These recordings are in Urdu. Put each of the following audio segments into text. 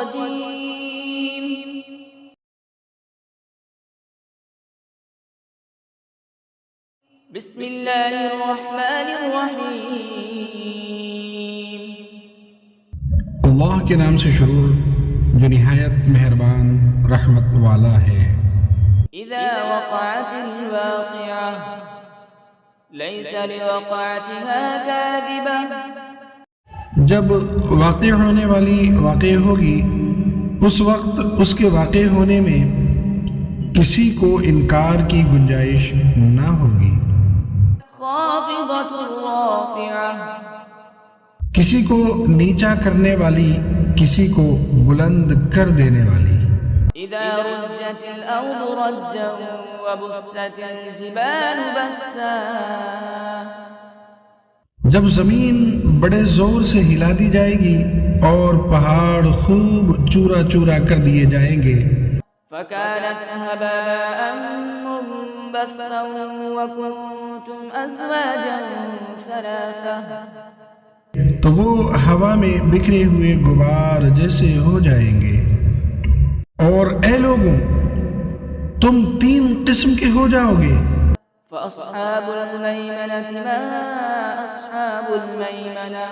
الرجيم بسم الله الرحمن الرحيم اللہ کے نام سے شروع جو نہایت مہربان رحمت والا ہے۔ إذا وقعت الواقعة ليس لوقعتها كاذبة جب واقع ہونے والی واقع ہوگی اس وقت اس کے واقع ہونے میں کسی کو انکار کی گنجائش نہ ہوگی، خافضة رافعة کسی کو نیچا کرنے والی، کسی کو بلند کر دینے والی۔ إذا رجت الأرض رجا وبست الجبال بسا جب زمین بڑے زور سے ہلا دی جائے گی اور پہاڑ خوب چورا چورا کر دیے جائیں گے، فكانت هباء منبثا وكنتم أزواجا ثلاثة تو وہ ہوا میں بکھرے ہوئے غبار جیسے ہو جائیں گے۔ اور اے لوگوں، تم 3 قسم کے ہو جاؤ گے۔ فأصحاب الميمنة ما أصحاب الميمنة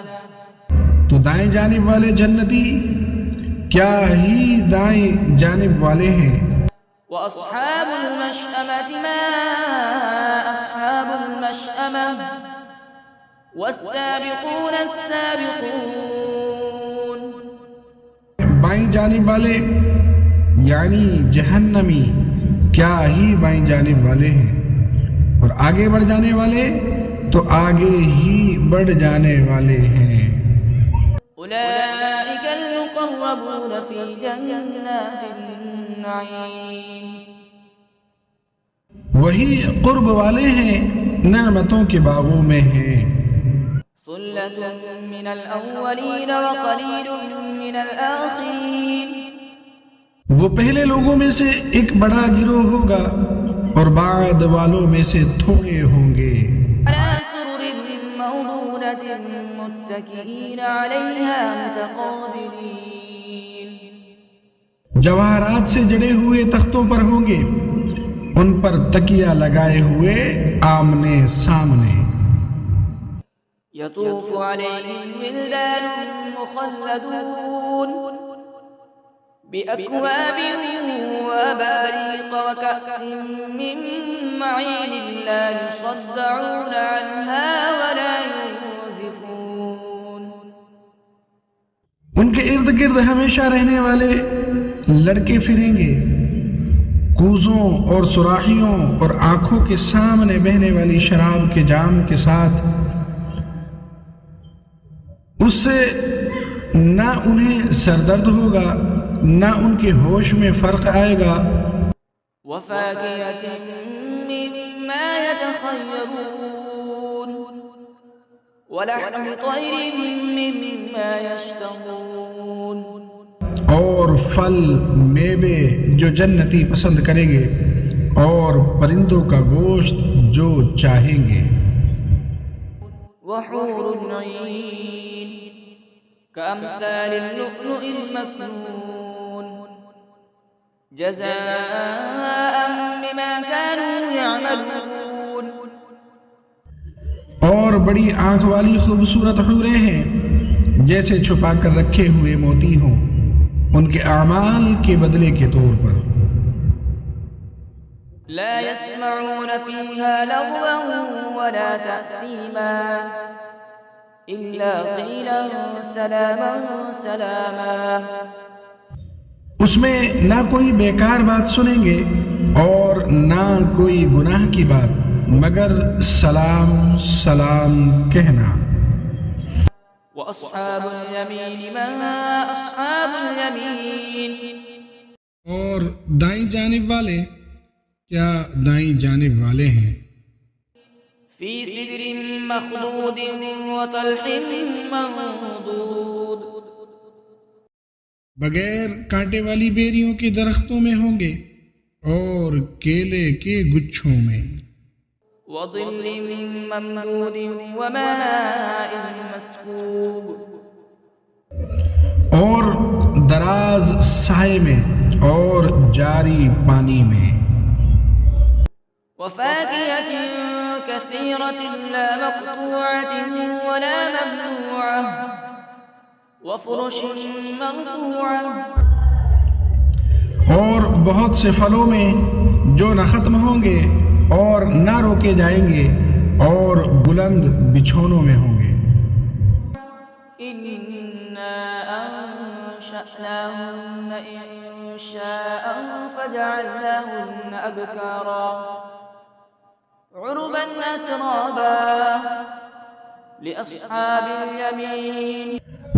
تو دائیں جانب والے جنتی کیا ہی دائیں جانب والے ہیں، وأصحاب المشأمة ما أصحاب المشأمة والسابقون السابقون بائیں جانب والے یعنی جہنمی کیا ہی بائیں جانب والے ہیں، اور آگے بڑھ جانے والے تو آگے ہی بڑھ جانے والے ہیں۔ أولئك المقربون في جنات النعيم وہی قرب والے ہیں، نعمتوں کے باغوں میں ہیں۔ ثلة من الأولين وقليل من الآخرين وہ پہلے لوگوں میں سے ایک بڑا گروہ ہوگا اور بعد والوں میں سے تھوڑے ہوں گے۔ على سرر موضونة متكئين عليها متقابلين جواہرات سے جڑے ہوئے تختوں پر ہوں گے، ان پر تکیہ لگائے ہوئے آمنے سامنے۔ يطوف عليهم ولدان مخلدون بأكواب وأباريق وكأس من معين لا يصدعون عنها ولا ينزفون ان کے ارد گرد ہمیشہ رہنے والے لڑکے پھریں گے، کوزوں اور سراخیوں اور آنکھوں کے سامنے بہنے والی شراب کے جام کے ساتھ۔ اس سے نہ انہیں سردرد ہوگا نہ ان کے ہوش میں فرق آئے گا۔ وفاكهة مما يتخيرون ولحم طير مما يشتهون اور پھل میوے جو جنتی پسند کریں گے، اور پرندوں کا گوشت جو چاہیں گے۔ وحور عين كأمثال اللؤلؤ المكنون جزاء بما كانوا يعملون اور بڑی آنکھ والی خوبصورت حوریں ہیں جیسے چھپا کر رکھے ہوئے موتی ہوں، ان کے اعمال کے بدلے کے طور پر۔ لا يسمعون فيها لغوا ولا تأثيما إلا قيلا سلاما سلاما اس میں نہ کوئی بیکار بات سنیں گے اور نہ کوئی گناہ کی بات، مگر سلام سلام کہنا۔ وأصحاب اليمين ما أصحاب اليمين اور دائیں جانب والے کیا دائیں جانب والے ہیں، في سدر مخضود وطلح منضود بغیر کانٹے والی بیریوں کے درختوں میں ہوں گے اور کیلے کے گچھوں میں۔ وظل ممدود وماء مسكوب اور دراز سائے میں اور جاری پانی میں. وفاكهة كثيرة لا مقطوعة ولا ممنوعة وفرش مرفوعة. اور بہت سے پھلوں میں جو نہ ختم ہوں گے اور نہ روکے جائیں گے اور بلند بچھونوں میں ہوں گے. إنا أنشأناهن إنشاء فجعلناهن أبكارا عربا أترابا لأصحاب اليمين.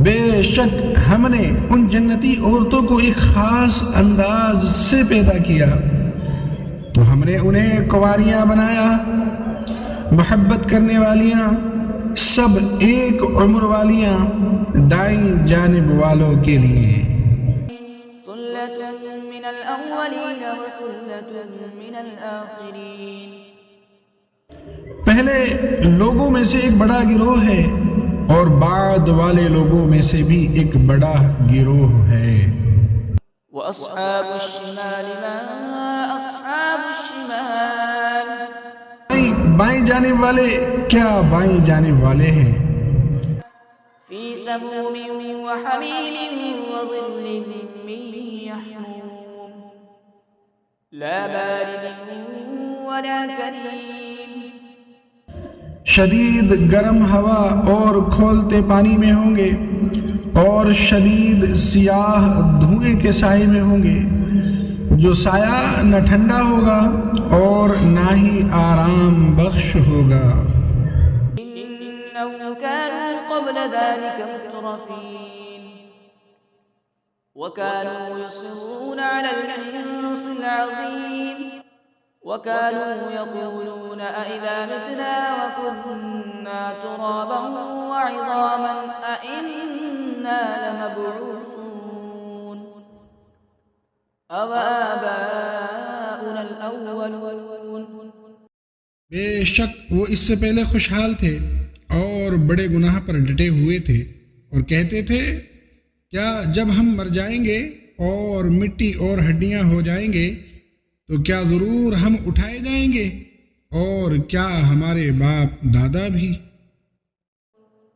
بے شک ہم نے ان جنتی عورتوں کو ایک خاص انداز سے پیدا کیا تو ہم نے انہیں کنواریاں بنایا، محبت کرنے والیاں، سب ایک عمر والیاں دائیں جانب والوں کے لیے. ثلة من الأولين وثلة من الآخرين. پہلے لوگوں میں سے ایک بڑا گروہ ہے اور بعد والے لوگوں میں سے بھی ایک بڑا گروہ ہے. وأصحاب الشمال ما أصحاب الشمال. بائیں جانب والے کیا بائیں جانب والے ہیں. في سموم وحميم وظل من يحموم لا بارد ولا كريم. شدید گرم ہوا اور کھولتے پانی میں ہوں گے اور شدید سیاہ دھوئیں کے سائے میں ہوں گے جو سایہ نہ ٹھنڈا ہوگا اور نہ ہی آرام بخش ہوگا. إنهم كانوا قبل ذلك مترفين وكانوا يصرون على الحنث العظيم وكانوا يقولون أئذا متنا وكنا ترابا وعظاما أئنا لمبعوثون أو آباؤنا الأولون. بے شک وہ اس سے پہلے خوشحال تھے اور بڑے گناہ پر ڈٹے ہوئے تھے اور کہتے تھے کیا جب ہم مر جائیں گے اور مٹی اور ہڈیاں ہو جائیں گے تو کیا ضرور ہم اٹھائے جائیں گے اور کیا ہمارے باپ دادا بھی.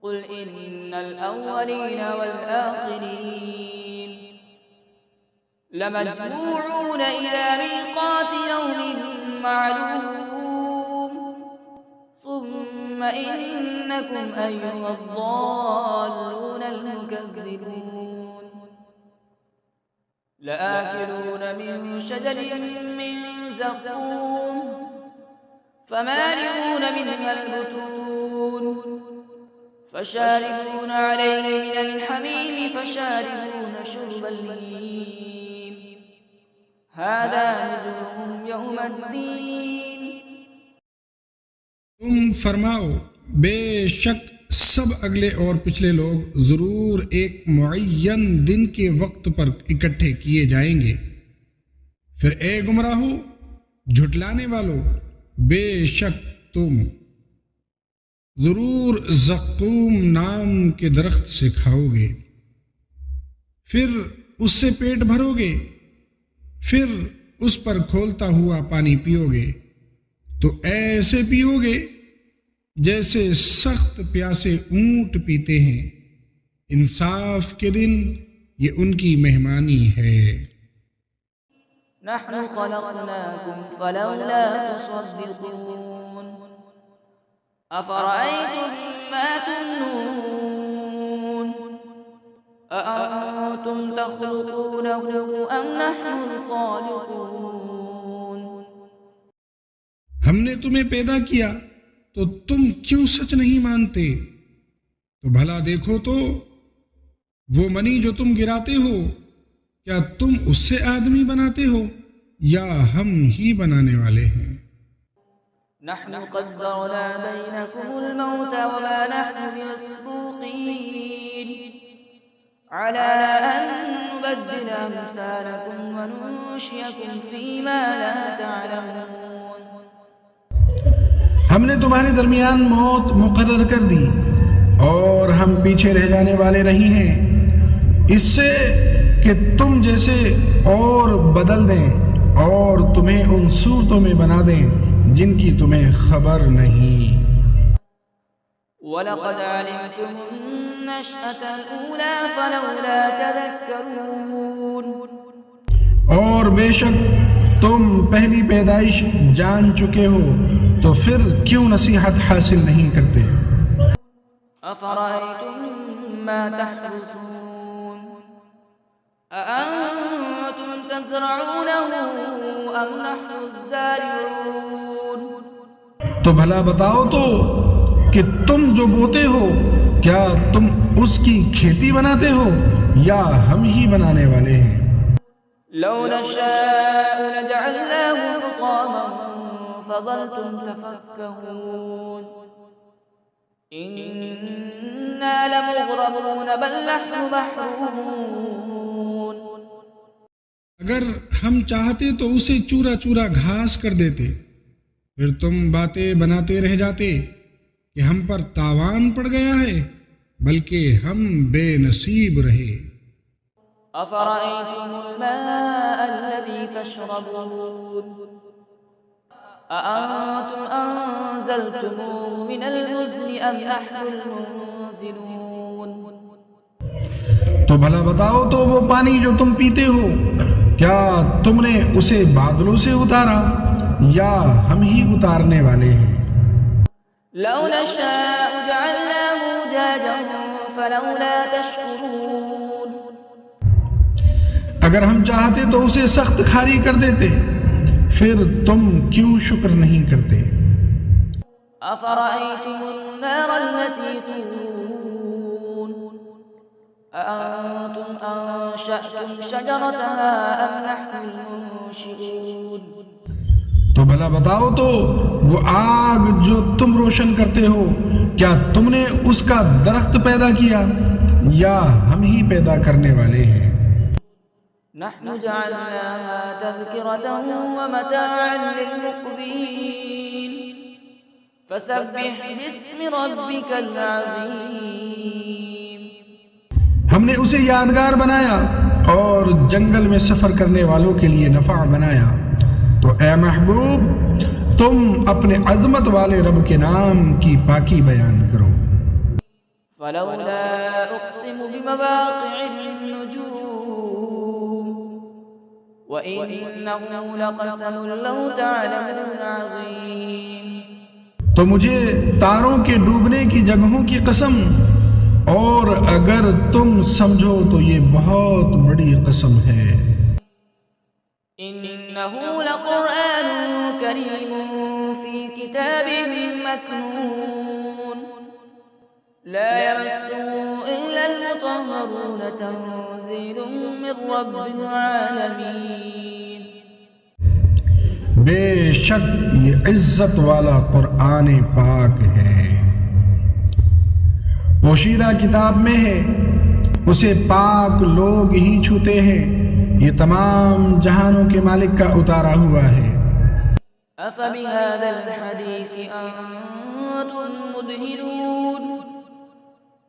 قل إن الأولين والآخرين لمجموعون إلى ميقات يوم معلوم ثم إنكم أيها الضالون المكذبون لآكلون من شجر من زقوم فمالئون منها البطون فشاربون عليه من الحميم فشاربون شرب الهيم هذا نزلهم يوم الدين. تم فرماؤ بے شک سب اگلے اور پچھلے لوگ ضرور ایک معین دن کے وقت پر اکٹھے کیے جائیں گے. پھر اے گمراہو جھٹلانے والو بے شک تم ضرور زقوم نام کے درخت سے کھاؤ گے، پھر اس سے پیٹ بھرو گے، پھر اس پر کھولتا ہوا پانی پیو گے تو ایسے پیو گے جیسے سخت پیاسے اونٹ پیتے ہیں. انصاف کے دن یہ ان کی مہمانی ہے. نحن خلقناكم فلولا تصدقون أفرأيتم ما تمنون أأنتم تخلقونه أم نحن الخالقون. ہم نے تمہیں پیدا کیا تو تم کیوں سچ نہیں مانتے؟ تو بھلا دیکھو تو وہ منی جو تم گراتے ہو کیا تم اس سے آدمی بناتے ہو یا ہم ہی بنانے والے ہیں؟ نحن قدرنا بينكم الموت وما نحن بمسبوقين على أن نبدل أمثالكم وننشئكم فيما لا تعلمون. ہم نے تمہارے درمیان موت مقرر کر دی اور ہم پیچھے رہ جانے والے نہیں ہیں اس سے کہ تم جیسے اور بدل دیں اور تمہیں ان صورتوں میں بنا دیں جن کی تمہیں خبر نہیں۔ وَلَقَدْ عَلِمْتُمُ النَّشْأَةَ الْأُولَى فَلَوْلَا تَذَكَّرُونَ۔ اور بے شک تم پہلی پیدائش جان چکے ہو تو پھر کیوں نصیحت حاصل نہیں کرتے؟ أَفَرَأَيْتُم مَّا تَحْرُثُونَ أَأَنتُمْ تَزْرَعُونَهُ أَمْ نَحْنُ الزَّارِعُونَ۔ تو بھلا بتاؤ تو کہ تم جو بوتے ہو کیا تم اس کی کھیتی بناتے ہو یا ہم ہی بنانے والے ہیں؟ لَوْ نَشَاءُ لَجَعَلْنَاهُ حُطَامًا فَظَلْتُمْ تَفَكَّهُونَ إِنَّا لَمُغْرَمُونَ بَلْ نَحْنُ مَحْرُومُونَ۔ اگر ہم چاہتے تو اسے چورا چورا گھاس کر دیتے، پھر تم باتیں بناتے رہ جاتے کہ ہم پر تاوان پڑ گیا ہے، بلکہ ہم بے نصیب رہے۔ أَفَرَأَيْتُمُ الْمَاءَ الَّذِي تَشْرَبُونَ أَأَنتُمْ أَنزَلْتُمُوهُ مِنَ الْمُزْنِ أَمْ نَحْنُ الْمُنزِلُونَ۔ تو بھلا بتاؤ تو وہ پانی جو تم پیتے ہو کیا تم نے اسے بادلوں سے اتارا یا ہم ہی اتارنے والے ہیں؟ لَوْ نَشَاءُ جَعَلْنَاهُ أُجَاجًا فَلَوْلَا تَشْكُرُونَ۔ اگر ہم چاہتے تو اسے سخت کھاری کر دیتے، پھر تم کیوں شکر نہیں کرتے؟ أَفَرَأَيْتُمُ النَّارَ الَّتِي تُورُونَ أَأَنتُمْ أَنشَأْتُمْ شَجَرَتَهَا أَمْ نَحْنُ الْمُنشِئُونَ۔ تو بھلا بتاؤ تو وہ آگ جو تم روشن کرتے ہو کیا تم نے اس کا درخت پیدا کیا یا ہم ہی پیدا کرنے والے ہیں؟ نحن جعلناها تذكرة ومتاعا للمقوين فسبح باسم ربك العظيم۔ ہم نے اسے یادگار بنایا اور جنگل میں سفر کرنے والوں کے لیے نفع بنایا، تو اے محبوب تم اپنے عظمت والے رب کے نام کی پاکی بیان کرو۔ فلولا أقسم بمواقع النجوم وإنه لقسم لو تعلمون عظيم۔ تو مجھے تاروں کے ڈوبنے کی جگہوں کی قسم، اور اگر تم سمجھو تو یہ بہت بڑی قسم ہے۔ إنه لقرآن كريم في كتاب مكنون لا يمسه إلا المطهرون تنزيل من رب العالمين۔ بے شک یہ عزت والا قرآن پاک ہے، پوشیدہ کتاب میں ہے، اسے پاک لوگ ہی چھوتے ہیں، یہ تمام جہانوں کے مالک کا اتارا ہوا ہے۔ أفبهذا الحديث أنتم مدهنون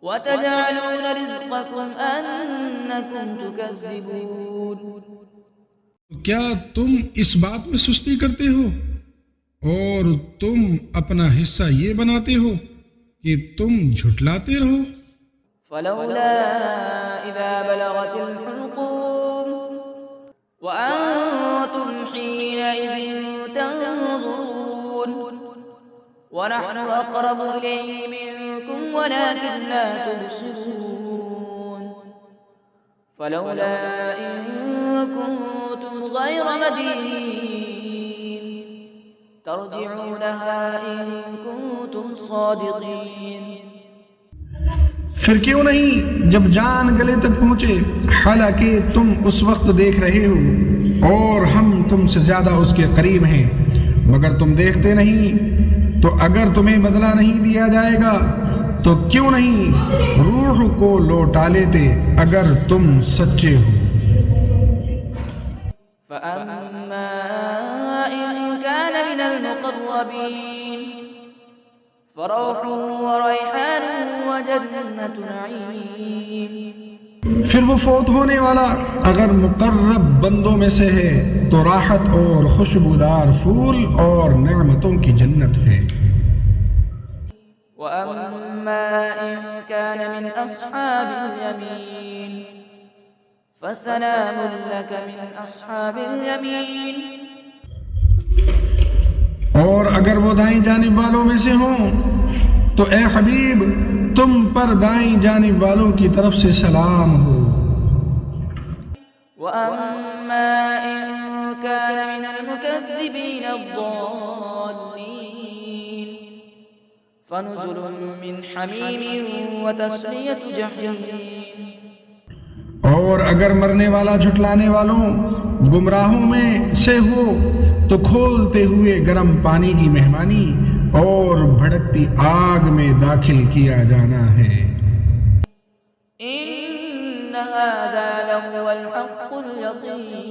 وتجعلون رزقكم أنكم تكذبون۔ کیا تم اس بات میں سستی کرتے ہو اور تم اپنا حصہ یہ بناتے ہو کہ تم جھٹلاتے رہو؟ فلولا إذا بلغت الحلقوم وأنتم حينئذ تنظرون ونحن أقرب إليه منكم ولكن لا تبصرون فلولا إن كنتم غير مدينين ترجعونها إن كنتم صادقين۔ پھر کیوں نہیں جب جان گلے تک پہنچے، حالانکہ تم اس وقت دیکھ رہے ہو اور ہم تم سے زیادہ اس کے قریب ہیں، مگر تم دیکھتے نہیں، تو اگر تمہیں بدلہ نہیں دیا جائے گا تو کیوں نہیں روح کو لوٹا لیتے اگر تم سچے ہو۔ فأما إن كان من المقربين فروح وريحان وجنة نعيم۔ پھر وہ فوت ہونے والا اگر مقرب بندوں میں سے ہے تو راحت اور خوشبودار پھول اور نعمتوں کی جنت ہے۔ وَأَمَّا إِن كَانَ مِنْ أَصْحَابِ الْيَمِينِ فَسَلَامٌ لَكَ مِنْ أَصْحَابِ الْيَمِينِ۔ اور اگر وہ دائیں جانب والوں میں سے ہوں تو اے حبیب تم پر دائیں جانب والوں کی طرف سے سلام ہو۔ وَأَمَّا إِن كَانَ مِنَ الْمُكَذِّبِينَ الضَّالِّينَ فَنُزُلٌ مِّنْ حَمِيمٍ وَتَصْلِيَةُ جَحِيمٍ۔ اور اگر مرنے والا جھٹلانے والوں گمراہوں میں سے ہو تو کھولتے ہوئے گرم پانی کی مہمانی اور بھڑکتی آگ میں داخل کیا جانا ہے۔ إِنَّ هَذَا لَهُوَ الْحَقُّ الْيَقِينُ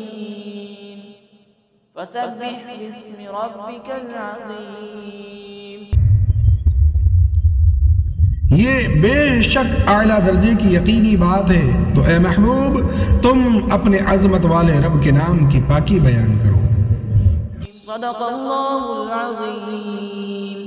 فَسَبِّحْ بِاسْمِ رَبِّكَ الْعَظِيمِ۔ یہ بے شک اعلیٰ درجے کی یقینی بات ہے، تو اے محبوب تم اپنے عظمت والے رب کے نام کی پاکی بیان کرو۔ صدق اللہ العظیم۔